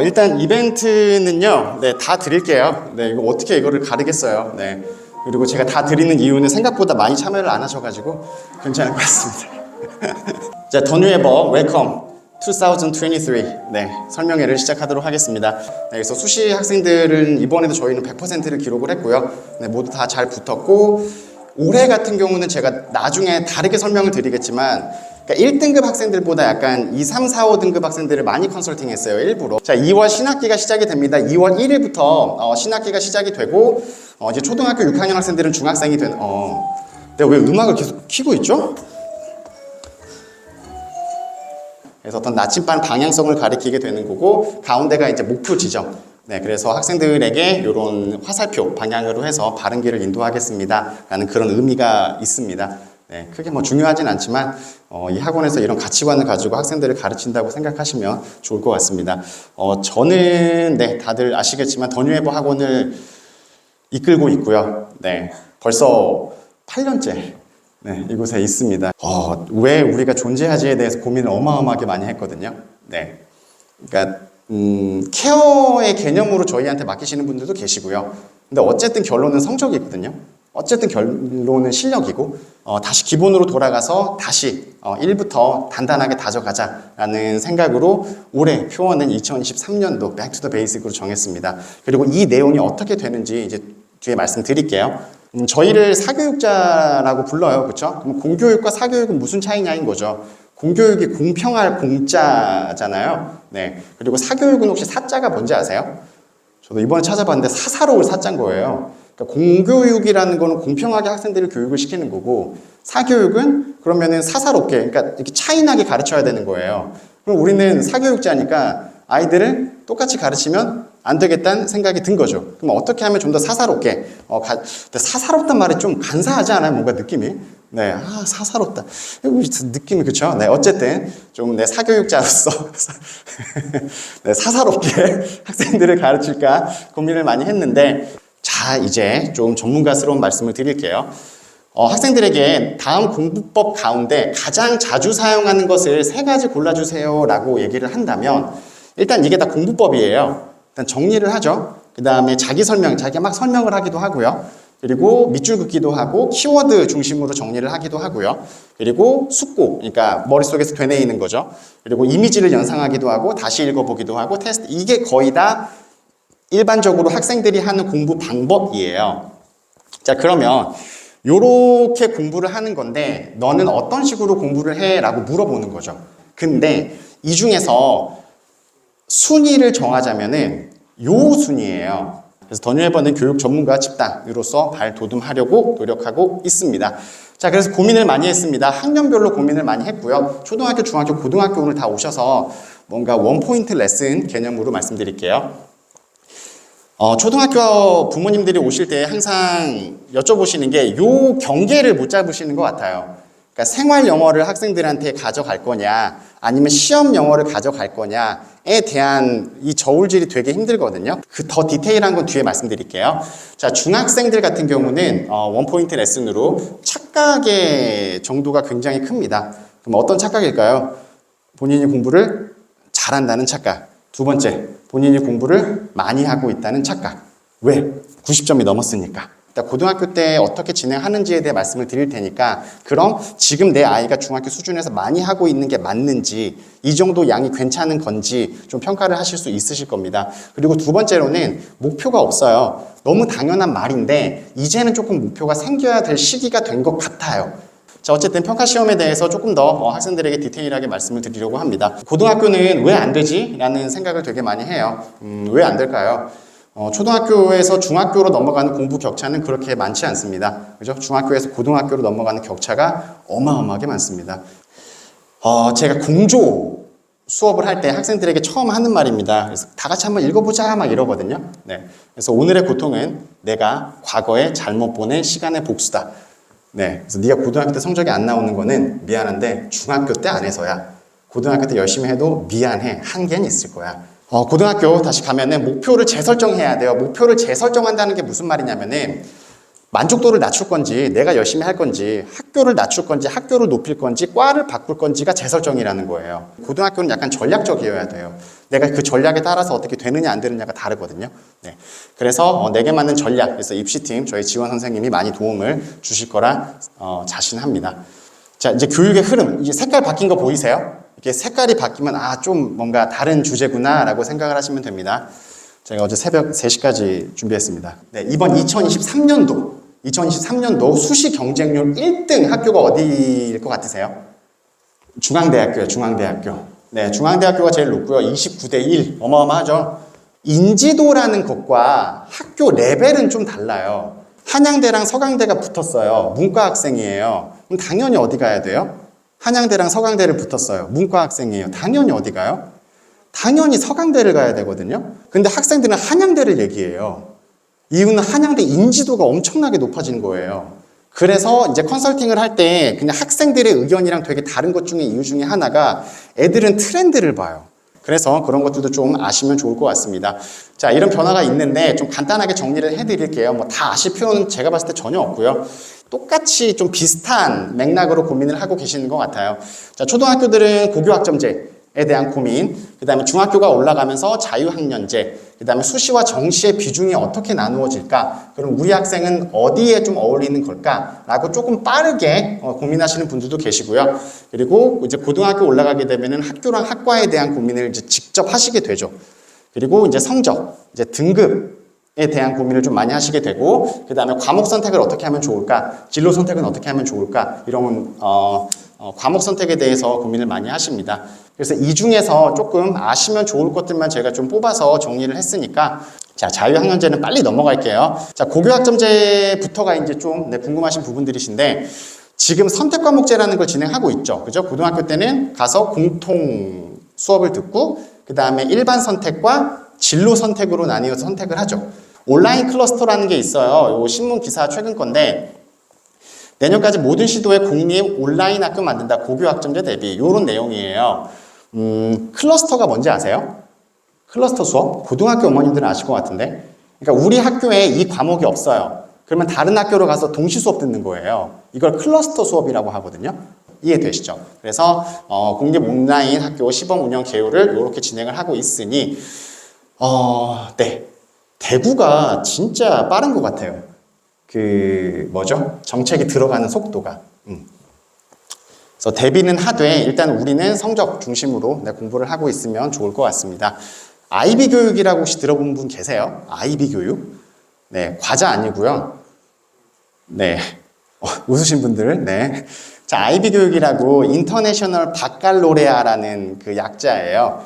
일단 이벤트는요, 네, 다 드릴게요. 네, 이거 어떻게 이거를 가르겠어요. 네. 그리고 제가 다 드리는 이유는 생각보다 많이 참여를 안 하셔가지고 괜찮을 것 같습니다. 자, 더 뉴 에버 웰컴 2023. 네, 설명회를 시작하도록 하겠습니다. 네, 그래서 수시 학생들은 이번에도 저희는 100%를 기록을 했고요. 네, 모두 다 잘 붙었고, 올해 같은 경우는 제가 나중에 다르게 설명을 드리겠지만, 그러니까 1등급 학생들보다 약간 2, 3, 4, 5등급 학생들을 많이 컨설팅 했어요, 일부러. 자, 2월 신학기가 시작이 됩니다. 2월 1일부터 신학기가 시작이 되고, 이제 초등학교 6학년 학생들은 중학생이 된, 내가 왜 음악을 계속 켜고 있죠? 그래서 어떤 나침반 방향성을 가리키게 되는 거고, 가운데가 이제 목표 지점. 네, 그래서 학생들에게 이런 화살표 방향으로 해서 바른 길을 인도하겠습니다 라는 그런 의미가 있습니다. 네, 크게 뭐 중요하진 않지만 이 학원에서 이런 가치관을 가지고 학생들을 가르친다고 생각하시면 좋을 것 같습니다. 저는 네, 다들 아시겠지만 더 뉴 에버 학원을 이끌고 있고요. 네, 벌써 8년째 네, 이곳에 있습니다. 왜 우리가 존재하지에 대해서 고민을 어마어마하게 많이 했거든요. 네, 그러니까 케어의 개념으로 저희한테 맡기시는 분들도 계시고요. 근데 어쨌든 결론은 성적이거든요. 어쨌든 결론은 실력이고, 다시 기본으로 돌아가서 다시 1부터 단단하게 다져가자라는 생각으로 올해 표어는 2023년도 Back to the Basic으로 정했습니다. 그리고 이 내용이 어떻게 되는지 이제 뒤에 말씀드릴게요. 저희를 사교육자라고 불러요. 그렇죠? 그럼 공교육과 사교육은 무슨 차이냐인 거죠. 공교육이 공평할 공짜잖아요. 네. 그리고 사교육은 혹시 사자가 뭔지 아세요? 저도 이번에 찾아봤는데 사사로울 사자인 거예요. 그러니까 공교육이라는 거는 공평하게 학생들을 교육을 시키는 거고, 사교육은 그러면은 사사롭게, 그러니까 이렇게 차이나게 가르쳐야 되는 거예요. 그럼 우리는 사교육자니까 아이들을 똑같이 가르치면 안 되겠다는 생각이 든 거죠. 그럼 어떻게 하면 좀 더 사사롭게, 사사롭단 말이 좀 간사하지 않아요? 뭔가 느낌이? 네, 사사롭다. 느낌이 그쵸? 네, 어쨌든 좀 사교육자로서 네, 사사롭게 학생들을 가르칠까 고민을 많이 했는데, 자, 이제 좀 전문가스러운 말씀을 드릴게요. 학생들에게 다음 공부법 가운데 가장 자주 사용하는 것을 3가지 골라주세요 라고 얘기를 한다면, 일단 이게 다 공부법이에요. 일단 정리를 하죠. 그 다음에 자기가 막 설명을 하기도 하고요. 그리고 밑줄 긋기도 하고 키워드 중심으로 정리를 하기도 하고요. 그리고 숙고, 그러니까 머릿속에서 되뇌이는 거죠. 그리고 이미지를 연상하기도 하고 다시 읽어보기도 하고 테스트, 이게 거의 다 일반적으로 학생들이 하는 공부 방법이에요. 자, 그러면 요렇게 공부를 하는 건데 너는 어떤 식으로 공부를 해? 라고 물어보는 거죠. 근데 이 중에서 순위를 정하자면은 요 순위예요. 그래서 더 뉴 에버는 교육 전문가 집단으로서 발돋움하려고 노력하고 있습니다. 자, 그래서 고민을 많이 했습니다. 학년별로 고민을 많이 했고요. 초등학교, 중학교, 고등학교 오늘 다 오셔서 뭔가 원포인트 레슨 개념으로 말씀드릴게요. 초등학교 부모님들이 오실 때 항상 여쭤보시는 게 요 경계를 못 잡으시는 것 같아요. 그러니까 생활 영어를 학생들한테 가져갈 거냐, 아니면 시험 영어를 가져갈 거냐에 대한 이 저울질이 되게 힘들거든요. 더 디테일한 건 뒤에 말씀드릴게요. 자, 중학생들 같은 경우는 원포인트 레슨으로 착각의 정도가 굉장히 큽니다. 그럼 어떤 착각일까요? 본인이 공부를 잘한다는 착각. 두 번째, 본인이 공부를 많이 하고 있다는 착각. 왜? 90점이 넘었으니까. 고등학교 때 어떻게 진행하는지에 대해 말씀을 드릴 테니까, 그럼 지금 내 아이가 중학교 수준에서 많이 하고 있는 게 맞는지, 이 정도 양이 괜찮은 건지 좀 평가를 하실 수 있으실 겁니다. 그리고 두 번째로는 목표가 없어요. 너무 당연한 말인데 이제는 조금 목표가 생겨야 될 시기가 된 것 같아요. 자, 어쨌든 평가시험에 대해서 조금 더 학생들에게 디테일하게 말씀을 드리려고 합니다. 고등학교는 왜 안 되지? 라는 생각을 되게 많이 해요. 왜 안 될까요? 초등학교에서 중학교로 넘어가는 공부 격차는 그렇게 많지 않습니다. 그죠? 중학교에서 고등학교로 넘어가는 격차가 어마어마하게 많습니다. 제가 공조 수업을 할 때 학생들에게 처음 하는 말입니다. 그래서 다 같이 한번 읽어보자 막 이러거든요. 네. 그래서 오늘의 고통은 내가 과거에 잘못 보낸 시간의 복수다. 네. 그래서 네가 고등학교 때 성적이 안 나오는 거는 미안한데 중학교 때 안 해서야. 고등학교 때 열심히 해도 미안해. 한계는 있을 거야. 고등학교 다시 가면은 목표를 재설정해야 돼요. 목표를 재설정한다는 게 무슨 말이냐면은 만족도를 낮출 건지, 내가 열심히 할 건지, 학교를 낮출 건지, 학교를 높일 건지, 과를 바꿀 건지가 재설정이라는 거예요. 고등학교는 약간 전략적이어야 돼요. 내가 그 전략에 따라서 어떻게 되느냐 안 되느냐가 다르거든요. 네. 그래서 내게 맞는 전략, 그래서 입시팀 저희 지원 선생님이 많이 도움을 주실 거라 자신합니다. 자, 이제 교육의 흐름, 이제 색깔 바뀐 거 보이세요? 이렇게 색깔이 바뀌면 좀 뭔가 다른 주제구나 라고 생각을 하시면 됩니다. 제가 어제 새벽 3시까지 준비했습니다. 네, 이번 2023년도 수시 경쟁률 1등 학교가 어디일 것 같으세요? 중앙대학교요, 중앙대학교. 네, 중앙대학교가 제일 높고요. 29대 1. 어마어마하죠? 인지도라는 것과 학교 레벨은 좀 달라요. 한양대랑 서강대가 붙었어요. 문과 학생이에요. 그럼 당연히 어디 가야 돼요? 한양대랑 서강대를 붙었어요. 문과 학생이에요. 당연히 어디 가요? 당연히 서강대를 가야 되거든요. 근데 학생들은 한양대를 얘기해요. 이유는 한양대 인지도가 엄청나게 높아진 거예요. 그래서 이제 컨설팅을 할 때 그냥 학생들의 의견이랑 되게 다른 것 중에 이유 중에 하나가 애들은 트렌드를 봐요. 그래서 그런 것들도 좀 아시면 좋을 것 같습니다. 자, 이런 변화가 있는데 좀 간단하게 정리를 해드릴게요. 뭐 다 아실 필요는 제가 봤을 때 전혀 없고요. 똑같이 좀 비슷한 맥락으로 고민을 하고 계시는 것 같아요. 자, 초등학교들은 고교학점제에 대한 고민, 그 다음에 중학교가 올라가면서 자유학년제, 그 다음에 수시와 정시의 비중이 어떻게 나누어질까? 그럼 우리 학생은 어디에 좀 어울리는 걸까? 라고 조금 빠르게 고민하시는 분들도 계시고요. 그리고 이제 고등학교 올라가게 되면은 학교랑 학과에 대한 고민을 이제 직접 하시게 되죠. 그리고 이제 성적, 이제 등급에 대한 고민을 좀 많이 하시게 되고, 그 다음에 과목 선택을 어떻게 하면 좋을까? 진로 선택은 어떻게 하면 좋을까? 이런 과목 선택에 대해서 고민을 많이 하십니다. 그래서 이 중에서 조금 아시면 좋을 것들만 제가 좀 뽑아서 정리를 했으니까, 자, 자유학년제는 빨리 넘어갈게요. 자, 고교학점제부터가 이제 좀 궁금하신 부분들이신데, 지금 선택과목제라는 걸 진행하고 있죠. 그죠? 고등학교 때는 가서 공통 수업을 듣고, 그 다음에 일반 선택과 진로 선택으로 나뉘어서 선택을 하죠. 온라인 클러스터라는 게 있어요. 요 신문 기사 최근 건데, 내년까지 모든 시도에 공립 온라인 학교 만든다. 고교학점제 대비. 이런 내용이에요. 클러스터가 뭔지 아세요? 클러스터 수업? 고등학교 어머님들은 아실 것 같은데. 그러니까 우리 학교에 이 과목이 없어요. 그러면 다른 학교로 가서 동시 수업 듣는 거예요. 이걸 클러스터 수업이라고 하거든요. 이해되시죠? 그래서 공립 온라인 학교 시범 운영 개요를 이렇게 진행을 하고 있으니 네. 대구가 진짜 빠른 것 같아요. 정책이 들어가는 속도가. 그래서 대비는 하되 일단 우리는 성적 중심으로 공부를 하고 있으면 좋을 것 같습니다. IB 교육이라고 혹시 들어본 분 계세요? IB 교육? 네, 과자 아니고요. 네, 웃으신 분들. 네. 자, IB 교육이라고 인터내셔널 바칼로레아라는 그 약자예요.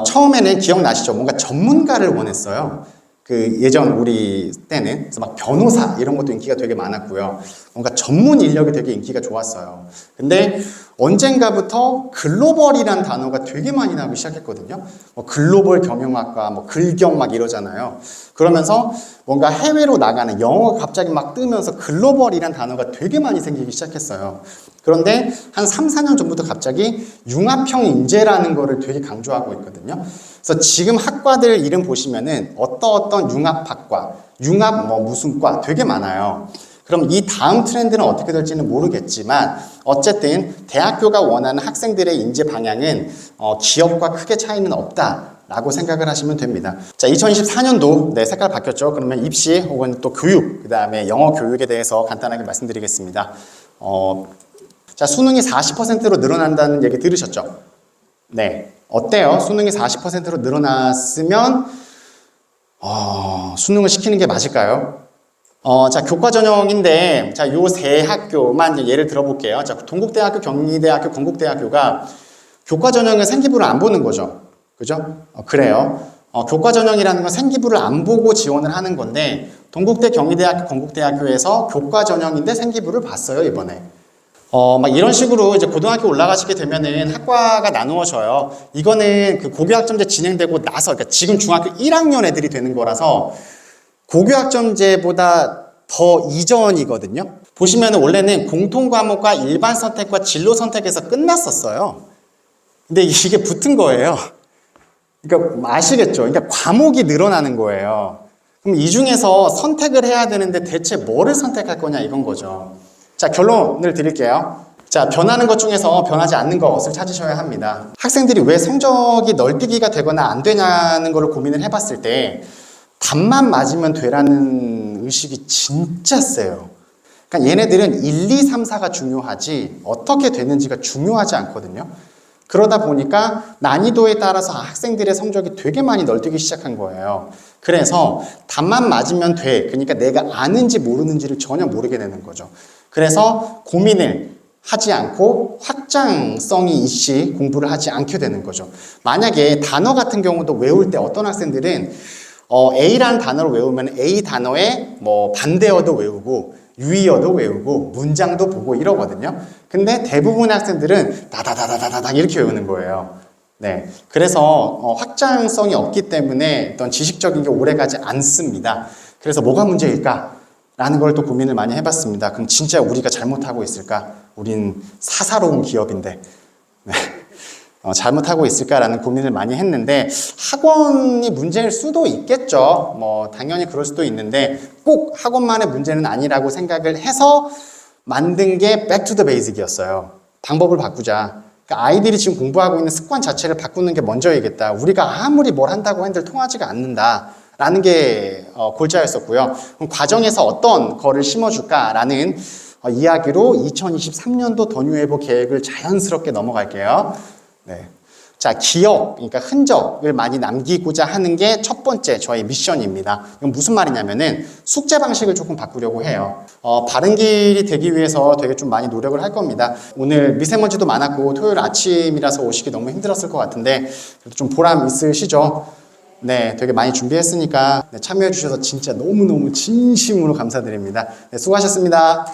처음에는 기억나시죠? 뭔가 전문가를 원했어요. 예전 우리 때는 그래서 막 변호사 이런 것도 인기가 되게 많았고요. 뭔가 전문 인력이 되게 인기가 좋았어요. 근데 언젠가부터 글로벌이란 단어가 되게 많이 나오기 시작했거든요. 글로벌 경영학과, 글경 막 이러잖아요. 그러면서 뭔가 해외로 나가는 영어가 갑자기 막 뜨면서 글로벌이란 단어가 되게 많이 생기기 시작했어요. 그런데 한 3, 4년 전부터 갑자기 융합형 인재라는 거를 되게 강조하고 있거든요. 그래서 지금 학과들 이름 보시면은 어떤 융합학과, 융합 무슨 과 되게 많아요. 그럼 이 다음 트렌드는 어떻게 될지는 모르겠지만 어쨌든 대학교가 원하는 학생들의 인재 방향은 기업과 크게 차이는 없다라고 생각을 하시면 됩니다. 자, 2024년도 색깔 바뀌었죠. 그러면 입시 혹은 또 교육, 그 다음에 영어 교육에 대해서 간단하게 말씀드리겠습니다. 자, 수능이 40%로 늘어난다는 얘기 들으셨죠? 네. 어때요? 수능이 40%로 늘어났으면 수능을 시키는 게 맞을까요? 자, 교과 전형인데, 자, 요 세 학교만 예를 들어볼게요. 자, 동국대학교, 경희대학교, 건국대학교가 교과 전형은 생기부를 안 보는 거죠. 그죠? 그래요. 교과 전형이라는 건 생기부를 안 보고 지원을 하는 건데, 동국대, 경희대학교, 건국대학교에서 교과 전형인데 생기부를 봤어요, 이번에. 막 이런 식으로 이제 고등학교 올라가시게 되면은 학과가 나누어져요. 이거는 그 고교학점제 진행되고 나서, 그러니까 지금 중학교 1학년 애들이 되는 거라서 고교학점제보다 더 이전이거든요. 보시면은 원래는 공통과목과 일반 선택과 진로 선택에서 끝났었어요. 근데 이게 붙은 거예요. 그러니까 아시겠죠? 그러니까 과목이 늘어나는 거예요. 그럼 이 중에서 선택을 해야 되는데 대체 뭐를 선택할 거냐 이건 거죠. 자, 결론을 드릴게요. 자, 변하는 것 중에서 변하지 않는 것을 찾으셔야 합니다. 학생들이 왜 성적이 널뛰기가 되거나 안 되냐는 걸 고민을 해봤을 때 답만 맞으면 되라는 의식이 진짜 세요. 그러니까 얘네들은 1, 2, 3, 4가 중요하지 어떻게 되는지가 중요하지 않거든요. 그러다 보니까 난이도에 따라서 학생들의 성적이 되게 많이 널뛰기 시작한 거예요. 그래서 답만 맞으면 돼. 그러니까 내가 아는지 모르는지를 전혀 모르게 되는 거죠. 그래서 고민을 하지 않고 확장성이 있이 공부를 하지 않게 되는 거죠. 만약에 단어 같은 경우도 외울 때 어떤 학생들은 A라는 단어를 외우면 A 단어의 뭐 반대어도 외우고 유의어도 외우고 문장도 보고 이러거든요. 근데 대부분의 학생들은 다다다다다다 이렇게 외우는 거예요. 네, 그래서 확장성이 없기 때문에 어떤 지식적인 게 오래가지 않습니다. 그래서 뭐가 문제일까? 라는 걸 또 고민을 많이 해봤습니다. 그럼 진짜 우리가 잘못하고 있을까? 우린 사사로운 기업인데 네. 잘못하고 있을까라는 고민을 많이 했는데 학원이 문제일 수도 있겠죠. 뭐 당연히 그럴 수도 있는데 꼭 학원만의 문제는 아니라고 생각을 해서 만든 게 Back to the Basic이었어요. 방법을 바꾸자. 그러니까 아이들이 지금 공부하고 있는 습관 자체를 바꾸는 게 먼저이겠다. 우리가 아무리 뭘 한다고 한들 통하지가 않는다. 라는 게 골자였었고요. 그럼 과정에서 어떤 거를 심어줄까라는 이야기로 2023년도 더뉴에버 계획을 자연스럽게 넘어갈게요. 네. 자, 기억, 그러니까 흔적을 많이 남기고자 하는 게 첫 번째 저희 미션입니다. 이건 무슨 말이냐면은 숙제 방식을 조금 바꾸려고 해요. 바른 길이 되기 위해서 되게 좀 많이 노력을 할 겁니다. 오늘 미세먼지도 많았고 토요일 아침이라서 오시기 너무 힘들었을 것 같은데 그래도 좀 보람 있으시죠? 네, 되게 많이 준비했으니까 참여해 주셔서 진짜 너무너무 진심으로 감사드립니다. 네, 수고하셨습니다.